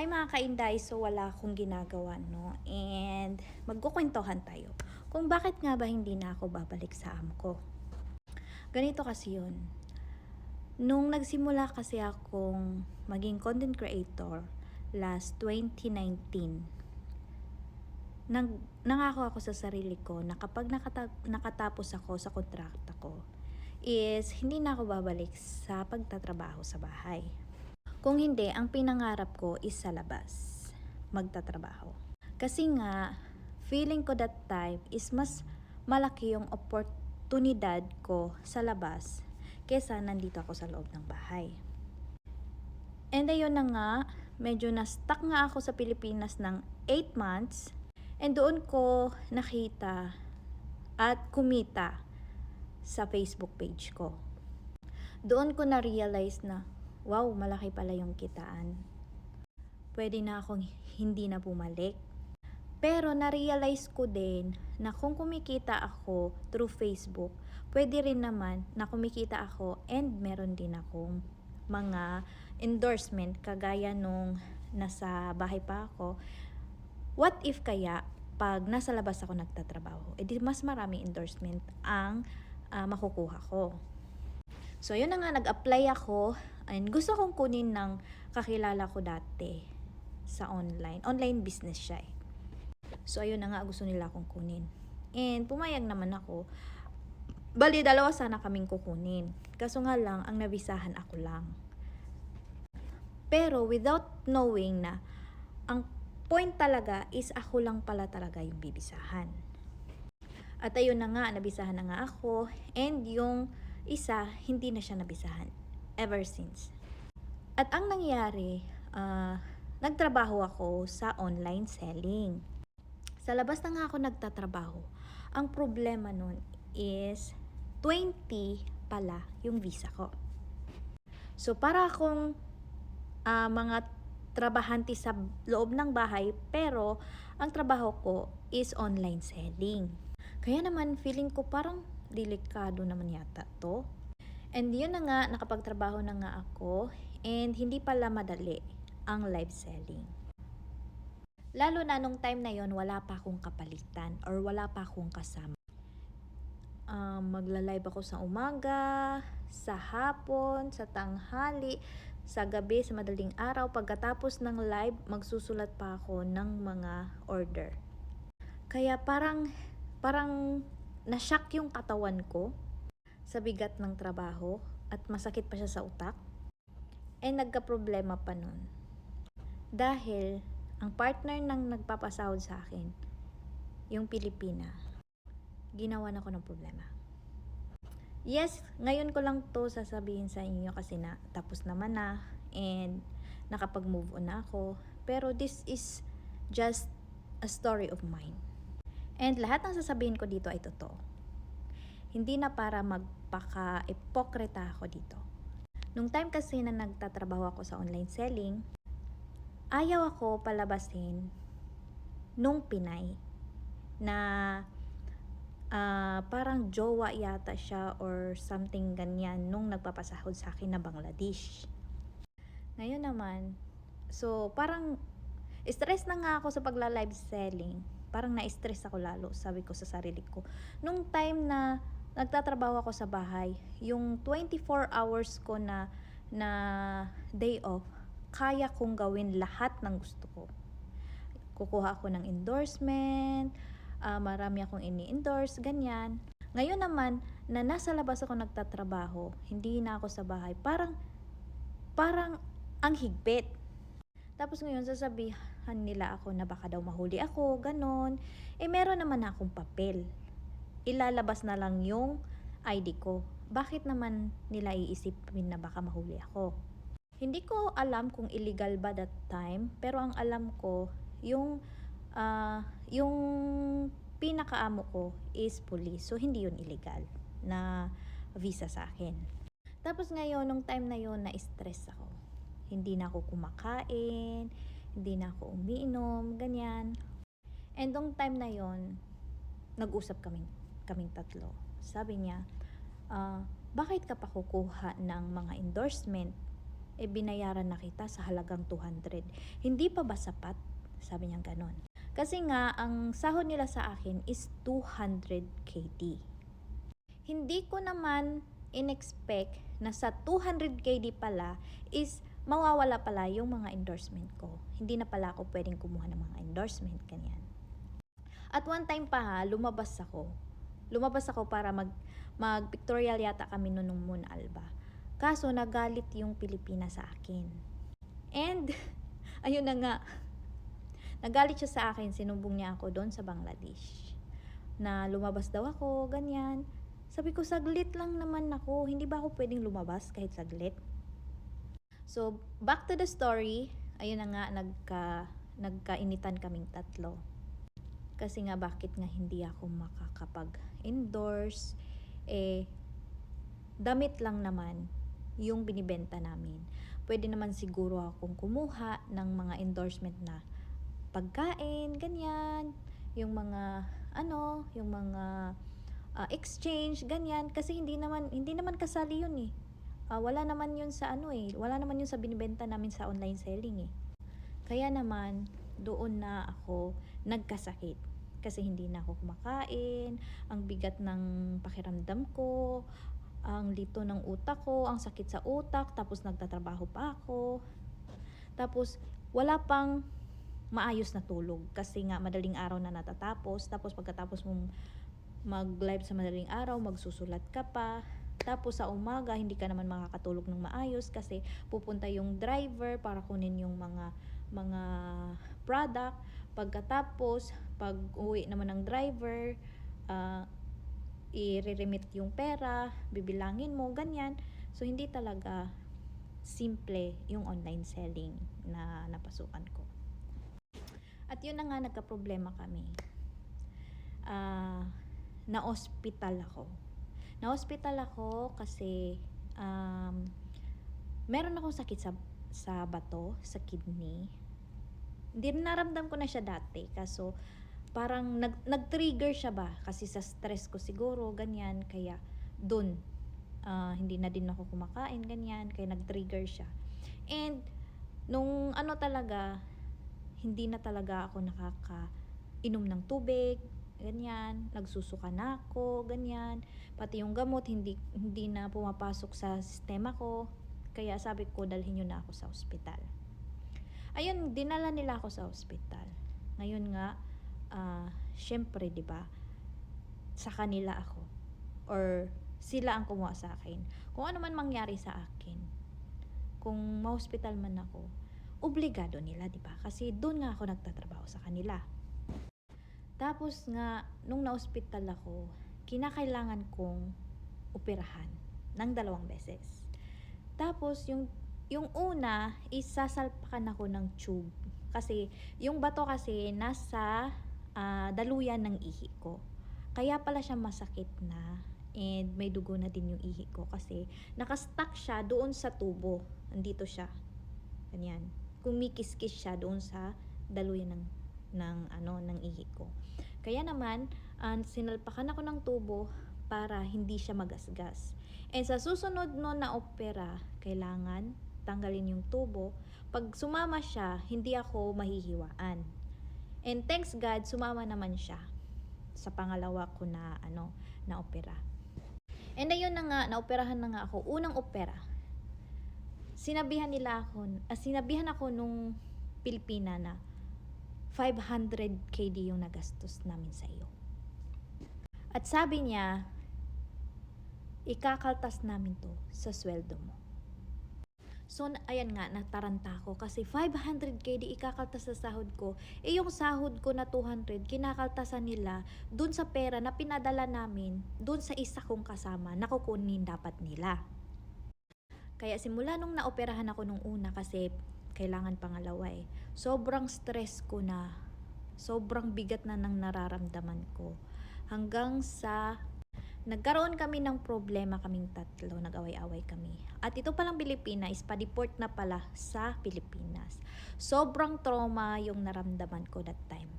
Hi mga kainday, so wala akong ginagawa, no? And magkukwentuhan tayo kung bakit nga ba hindi na ako babalik sa amo ko. Ganito kasi yun. Nung nagsimula kasi akong maging content creator last 2019, nangako ako sa sarili ko na kapag nakatapos ako sa kontrakta ko, is hindi na ako babalik sa pagtatrabaho sa bahay. Kung hindi, ang pinangarap ko is sa labas, magtatrabaho. Kasi nga, feeling ko that time is mas malaki yung oportunidad ko sa labas kesa nandito ako sa loob ng bahay. And ayun na nga, medyo na-stuck nga ako sa Pilipinas ng 8 months and doon ko nakita at kumita sa Facebook page ko. Doon ko na-realize na wow, malaki pala yung kitaan. Pwede na akong hindi na bumalik. Pero na-realize ko din na kung kumikita ako through Facebook, pwede rin naman na kumikita ako and meron din akong mga endorsement kagaya nung nasa bahay pa ako. What if kaya pag nasa labas ako nagtatrabaho, edi mas maraming endorsement ang makukuha ko. So, yun na nga, nag-apply ako and gusto kong kunin ng kakilala ko dati sa online. Online business siya eh. So, ayun na nga, gusto nila akong kunin. And pumayag naman ako. Bali, dalawa sana kaming kukunin. Kaso nga lang, ang nabisahan ako lang. Pero without knowing na, ang point talaga is ako lang pala talaga yung bibisahan. At ayun na nga, nabisahan na nga ako. And yung isa, hindi na siya nabisahan ever since. At ang nangyari, nagtrabaho ako sa online selling. Sa labas na nga ako nagtatrabaho. Ang problema nun is 20 pala yung visa ko. So para akong mga trabahante sa loob ng bahay, pero ang trabaho ko is online selling. Kaya naman feeling ko parang delikado naman yata to. And yun na nga, nakapagtrabaho na nga ako and hindi pala madali ang live selling. Lalo na nung time na yon wala pa akong kapalitan or wala pa akong kasama. Magla-live ako sa umaga, sa hapon, sa tanghali, sa gabi, sa madaling araw. Pagkatapos ng live, magsusulat pa ako ng mga order. Kaya parang na-shock yung katawan ko sa bigat ng trabaho at masakit pa siya sa utak. And nagka-problema pa nun. Dahil ang partner ng nagpapasahod sa akin, yung Pilipina, ginawan ako ng problema. Yes, ngayon ko lang to sasabihin sa inyo kasi na tapos naman na and nakapag-move on na ako. Pero this is just a story of mine. And lahat ng sasabihin ko dito ay totoo. Hindi na para magpaka-ipokrita ako dito. Nung time kasi na nagtatrabaho ako sa online selling, ayaw ako palabasin nung Pinay na parang jowa yata siya or something ganyan nung nagpapasahod sa akin na Bangladesh. Ngayon naman, so parang stress na nga ako sa pagla-live selling. Parang na-stress ako lalo, sabi ko sa sarili ko. Nung time na nagtatrabaho ako sa bahay, yung 24 hours ko na day off, kaya kong gawin lahat ng gusto ko. Kukuha ako ng endorsement, marami akong ini-endorse, ganyan. Ngayon naman, na nasa labas ako nagtatrabaho, hindi na ako sa bahay, parang ang higpit. Tapos ngayon, sasabihan nila ako na baka daw mahuli ako, ganon. Meron naman akong papel. Ilalabas na lang yung ID ko. Bakit naman nila iisipin na baka mahuli ako? Hindi ko alam kung illegal ba that time, pero ang alam ko, yung pinakaamo ko is police. So, hindi yun illegal na visa sa akin. Tapos ngayon, nung time na yun, na-stress ako. Hindi na ako kumakain, hindi na ako umiinom, ganyan. And nung time na yon, nag-usap kaming tatlo. Sabi niya, bakit ka pa kukuha ng mga endorsement? binayaran na kita sa halagang 200. Hindi pa ba sapat? Sabi niya ganon. Kasi nga, ang sahod nila sa akin is 200 KD. Hindi ko naman in-expect na sa 200 KD pala is mawawala pala yung mga endorsement ko. Hindi na pala ako pwedeng kumuha ng mga endorsement, ganyan. At one time pa ha, lumabas ako. Lumabas ako para mag-pictorial yata kami noon nung Moon Alba. Kaso nagalit yung Pilipinas sa akin. And ayun na nga. Nagalit siya sa akin, sinumbong niya ako doon sa Bangladesh. Na lumabas daw ako, ganyan. Sabi ko, saglit lang naman ako. Hindi ba ako pwedeng lumabas kahit saglit? So, back to the story. Ayun na nga, nagkainitan kaming tatlo. Kasi nga, bakit nga hindi ako makakapag-endorse? Damit lang naman yung binibenta namin. Pwede naman siguro akong kumuha ng mga endorsement na pagkain, ganyan. Yung mga, yung mga exchange, ganyan. Kasi hindi naman kasali yun eh. Wala naman yun sa wala naman yun sa binibenta namin sa online selling eh. Kaya naman, doon na ako nagkasakit. Kasi hindi na ako kumakain, ang bigat ng pakiramdam ko, ang lito ng utak ko, ang sakit sa utak, tapos nagtatrabaho pa ako. Tapos, wala pang maayos na tulog. Kasi nga, madaling araw na natatapos. Tapos, pagkatapos mong mag-live sa madaling araw, magsusulat ka pa. Tapos sa umaga, hindi ka naman makakatulog ng maayos kasi pupunta yung driver para kunin yung mga product. Pagkatapos, pag uwi naman ng driver, i-remit yung pera, bibilangin mo, ganyan. So, hindi talaga simple yung online selling na napasukan ko. At yun na nga, nagka-problema kami. Na-hospital ako. Na-hospital ako kasi meron akong sakit sa bato, sa kidney. Hindi naramdam ko na siya dati. Kaso parang nag-trigger siya ba? Kasi sa stress ko siguro, ganyan. Kaya dun, hindi na din ako kumakain, ganyan. Kaya nag-trigger siya. And nung talaga, hindi na talaga ako nakakainom ng tubig, ganyan, nagsusuka na ako, ganyan, pati yung gamot hindi na pumapasok sa sistema ko, kaya sabi ko dalhin niyo na ako sa ospital. Ayun, dinala nila ako sa ospital. Ngayon nga, syempre, 'di ba? Sa kanila ako or sila ang kumuha sa akin. Kung ano man mangyari sa akin, kung ma-hospital man ako, obligado nila, 'di ba? Kasi doon nga ako nagtatrabaho sa kanila. Tapos nga, nung na-hospital ako, kinakailangan kong operahan ng 2 beses. Tapos, yung una, isasalpakan ako ng tube. Kasi, yung bato kasi, nasa daluyan ng ihi ko. Kaya pala siya masakit na, and may dugo na din yung ihi ko. Kasi, nakastuck siya doon sa tubo. Andito siya. Ganyan. Kumikis-kis siya doon sa daluyan ng ihi ko. Kaya naman, sinalpakan ako ng tubo para hindi siya magasgas. And sa susunod na opera, kailangan tanggalin yung tubo. Pag sumama siya, hindi ako mahihiwaan. And thanks God, sumama naman siya sa pangalawa ko na opera. And ayun na nga, naoperahan na nga ako. Unang opera. Sinabihan ako nung Pilipina na 500 KD yung nagastos namin sa iyo. At sabi niya, ikakaltas namin to sa sweldo mo. So, ayan nga, nataranta ako kasi 500 KD ikakaltas sa sahod ko. Yung sahod ko na 200, kinakaltasan nila dun sa pera na pinadala namin, dun sa isa kong kasama, na kukunin dapat nila. Kaya simula nung naoperahan ako nung una kasi kailangan pangalawa sobrang stress ko na, sobrang bigat na ng nararamdaman ko. Hanggang sa nagkaroon kami ng problema kaming tatlo, nag-away-away kami. At ito palang Pilipina is pa-deport na pala sa Pilipinas. Sobrang trauma yung naramdaman ko that time.